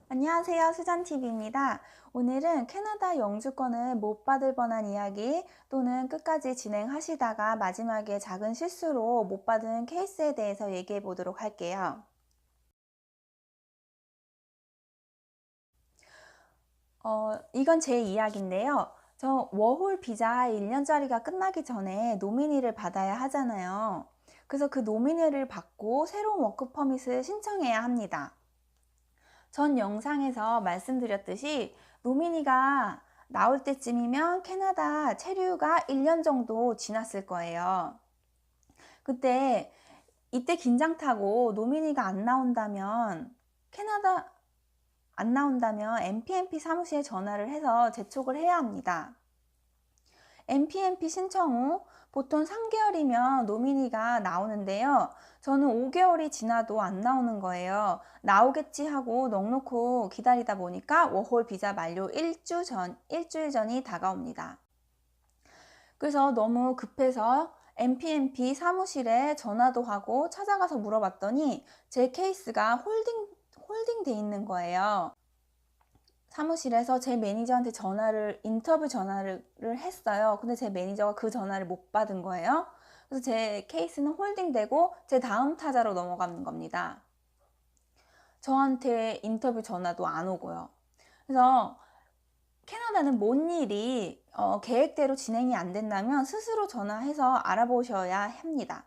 안녕하세요. 수잔TV입니다. 오늘은 캐나다 영주권을 못 받을 뻔한 이야기 또는 끝까지 진행하시다가 마지막에 작은 실수로 못 받은 케이스에 대해서 얘기해 보도록 할게요. 이건 제 이야기인데요. 저 워홀 비자 1년짜리가 끝나기 전에 노미니를 받아야 하잖아요. 그래서 그 노미니를 받고 새로운 워크 퍼밋을 신청해야 합니다. 전 영상에서 말씀드렸듯이 노미니가 나올 때쯤이면 캐나다 체류가 1년 정도 지났을 거예요. 이때 긴장 타고 노미니가 안 나온다면 MPNP 사무실에 전화를 해서 재촉을 해야 합니다. MPNP 신청 후 보통 3개월이면 노미니가 나오는데요. 저는 5개월이 지나도 안 나오는 거예요. 나오겠지 하고 넋놓고 기다리다 보니까 워홀 비자 만료 일주일 전이 다가옵니다. 그래서 너무 급해서 MPNP 사무실에 전화도 하고 찾아가서 물어봤더니 제 케이스가 홀딩돼 있는 거예요. 사무실에서 제 매니저한테 인터뷰 전화를 했어요. 근데 제 매니저가 그 전화를 못 받은 거예요. 그래서 제 케이스는 홀딩되고 제 다음 타자로 넘어가는 겁니다. 저한테 인터뷰 전화도 안 오고요. 그래서 캐나다는 뭔 일이 계획대로 진행이 안 된다면 스스로 전화해서 알아보셔야 합니다.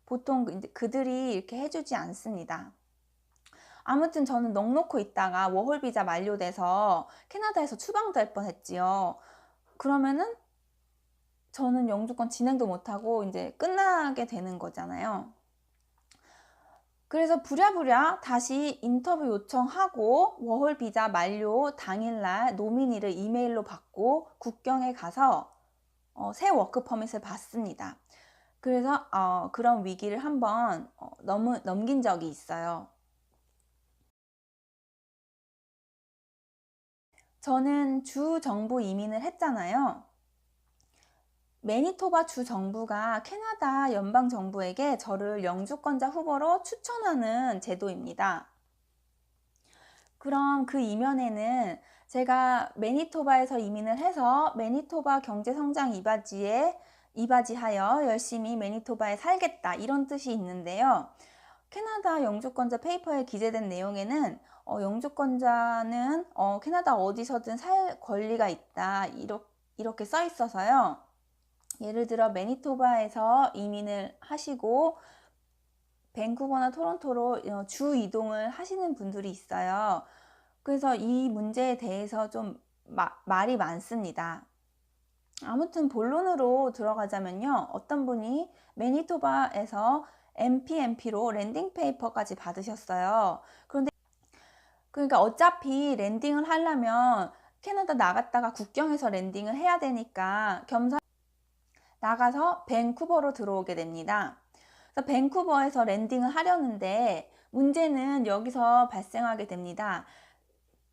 보통 그들이 이렇게 해주지 않습니다. 아무튼 저는 넋놓고 있다가 워홀 비자 만료돼서 캐나다에서 추방될 뻔했지요. 그러면은 저는 영주권 진행도 못하고 이제 끝나게 되는 거잖아요. 그래서 부랴부랴 다시 인터뷰 요청하고 워홀 비자 만료 당일날 노미니를 이메일로 받고 국경에 가서 새 워크 퍼밋을 받습니다. 그래서 그런 위기를 한번 넘긴 적이 있어요. 저는 주 정부 이민을 했잖아요. 매니토바 주 정부가 캐나다 연방 정부에게 저를 영주권자 후보로 추천하는 제도입니다. 그럼 그 이면에는 제가 매니토바에서 이민을 해서 매니토바 경제성장 이바지하여 열심히 매니토바에 살겠다 이런 뜻이 있는데요. 캐나다 영주권자 페이퍼에 기재된 내용에는 영주권자는 캐나다 어디서든 살 권리가 있다 이렇게 써 있어서요. 예를 들어 매니토바에서 이민을 하시고 밴쿠버나 토론토로 주 이동을 하시는 분들이 있어요. 그래서 이 문제에 대해서 좀 말이 많습니다. 아무튼 본론으로 들어가자면요. 어떤 분이 매니토바에서 MPNP로 랜딩 페이퍼까지 받으셨어요. 그러니까 어차피 랜딩을 하려면 캐나다 나갔다가 국경에서 랜딩을 해야 되니까 겸사 나가서 밴쿠버로 들어오게 됩니다. 그래서 밴쿠버에서 랜딩을 하려는데 문제는 여기서 발생하게 됩니다.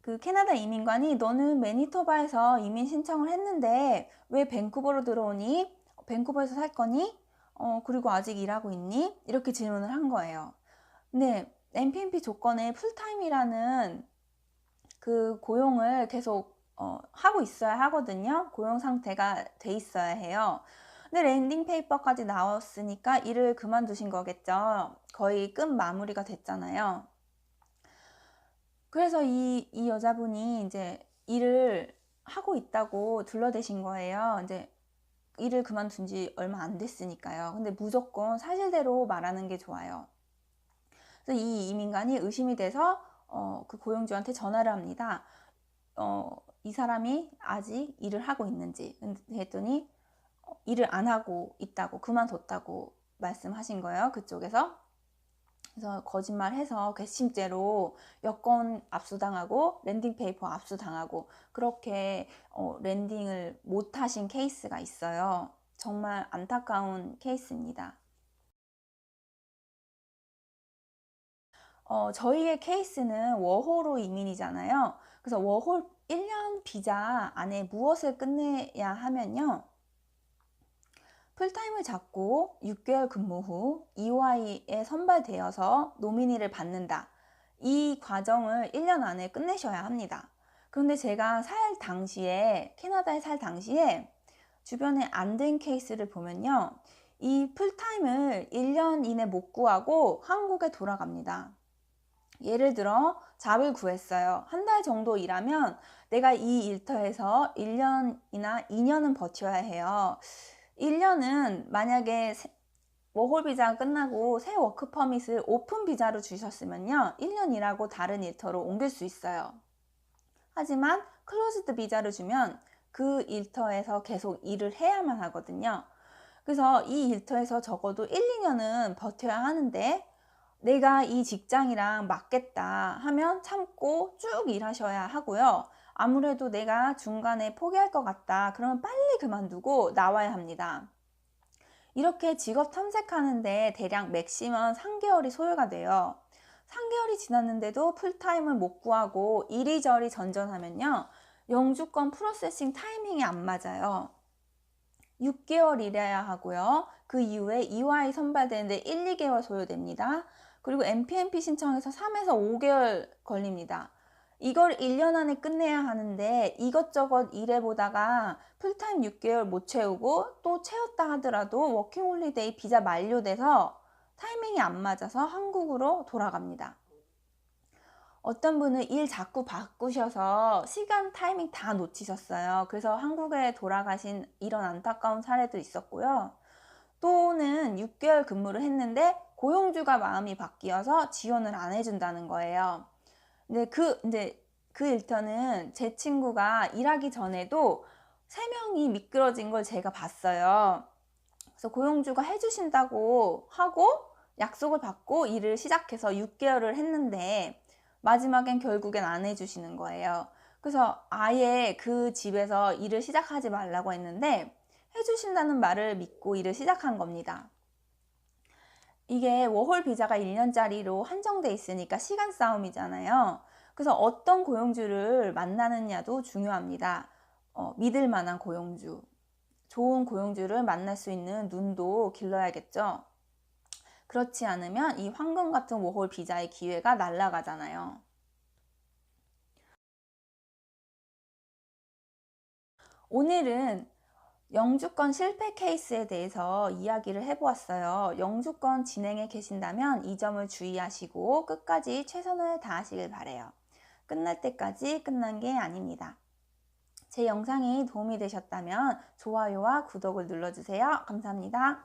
그 캐나다 이민관이 너는 매니토바에서 이민 신청을 했는데 왜 밴쿠버로 들어오니? 밴쿠버에서 살 거니? 그리고 아직 일하고 있니? 이렇게 질문을 한 거예요. 근데 MPNP 조건에 풀타임이라는 그 고용을 계속 하고 있어야 하거든요. 고용 상태가 돼 있어야 해요. 근데 랜딩 페이퍼까지 나왔으니까 일을 그만두신 거겠죠. 거의 끝 마무리가 됐잖아요. 그래서 이 여자분이 이제 일을 하고 있다고 둘러대신 거예요. 이제 일을 그만둔 지 얼마 안 됐으니까요. 근데 무조건 사실대로 말하는 게 좋아요. 그래서 이 이민관이 의심이 돼서 그 고용주한테 전화를 합니다. 이 사람이 아직 일을 하고 있는지 했더니 일을 안 하고 있다고 그만뒀다고 말씀하신 거예요. 그쪽에서. 그래서 거짓말해서 괘씸죄로 여권 압수당하고 랜딩 페이퍼 압수당하고 그렇게 랜딩을 못하신 케이스가 있어요. 정말 안타까운 케이스입니다. 저희의 케이스는 워홀로 이민이잖아요. 그래서 워홀 1년 비자 안에 무엇을 끝내야 하면요. 풀타임을 잡고 6개월 근무 후 EY에 선발되어서 노미니를 받는다. 이 과정을 1년 안에 끝내셔야 합니다. 그런데 제가 캐나다에 살 당시에 주변에 안 된 케이스를 보면요. 이 풀타임을 1년 이내 못 구하고 한국에 돌아갑니다. 예를 들어 잡을 구했어요. 한 달 정도 일하면 내가 이 일터에서 1년이나 2년은 버텨야 해요. 1년은 만약에 워홀 비자가 끝나고 새 워크 퍼밋을 오픈 비자로 주셨으면요. 1년 일하고 다른 일터로 옮길 수 있어요. 하지만 클로즈드 비자를 주면 그 일터에서 계속 일을 해야만 하거든요. 그래서 이 일터에서 적어도 1, 2년은 버텨야 하는데 내가 이 직장이랑 맞겠다 하면 참고 쭉 일하셔야 하고요. 아무래도 내가 중간에 포기할 것 같다 그러면 빨리 그만두고 나와야 합니다. 이렇게 직업 탐색하는데 대략 맥시멈 3개월이 소요가 돼요. 3개월이 지났는데도 풀타임을 못 구하고 이리저리 전전하면요. 영주권 프로세싱 타이밍이 안 맞아요. 6개월 일해야 하고요. 그 이후에 EY 선발되는데 1, 2개월 소요됩니다. 그리고 MPNP 신청해서 3에서 5개월 걸립니다. 이걸 1년 안에 끝내야 하는데 이것저것 일해보다가 풀타임 6개월 못 채우고 또 채웠다 하더라도 워킹홀리데이 비자 만료돼서 타이밍이 안 맞아서 한국으로 돌아갑니다. 어떤 분은 일 자꾸 바꾸셔서 시간 타이밍 다 놓치셨어요. 그래서 한국에 돌아가신 이런 안타까운 사례도 있었고요. 또는 6개월 근무를 했는데 고용주가 마음이 바뀌어서 지원을 안 해준다는 거예요. 근데 그 일터는 제 친구가 일하기 전에도 3명이 미끄러진 걸 제가 봤어요. 그래서 고용주가 해주신다고 하고 약속을 받고 일을 시작해서 6개월을 했는데 마지막엔 결국엔 안 해주시는 거예요. 그래서 아예 그 집에서 일을 시작하지 말라고 했는데 해주신다는 말을 믿고 일을 시작한 겁니다. 이게 워홀 비자가 1년짜리로 한정돼 있으니까 시간 싸움이잖아요. 그래서 어떤 고용주를 만나느냐도 중요합니다. 믿을 만한 고용주, 좋은 고용주를 만날 수 있는 눈도 길러야겠죠. 그렇지 않으면 이 황금 같은 워홀 비자의 기회가 날아가잖아요. 오늘은 영주권 실패 케이스에 대해서 이야기를 해보았어요. 영주권 진행에 계신다면 이 점을 주의하시고 끝까지 최선을 다하시길 바라요. 끝날 때까지 끝난 게 아닙니다. 제 영상이 도움이 되셨다면 좋아요와 구독을 눌러주세요. 감사합니다.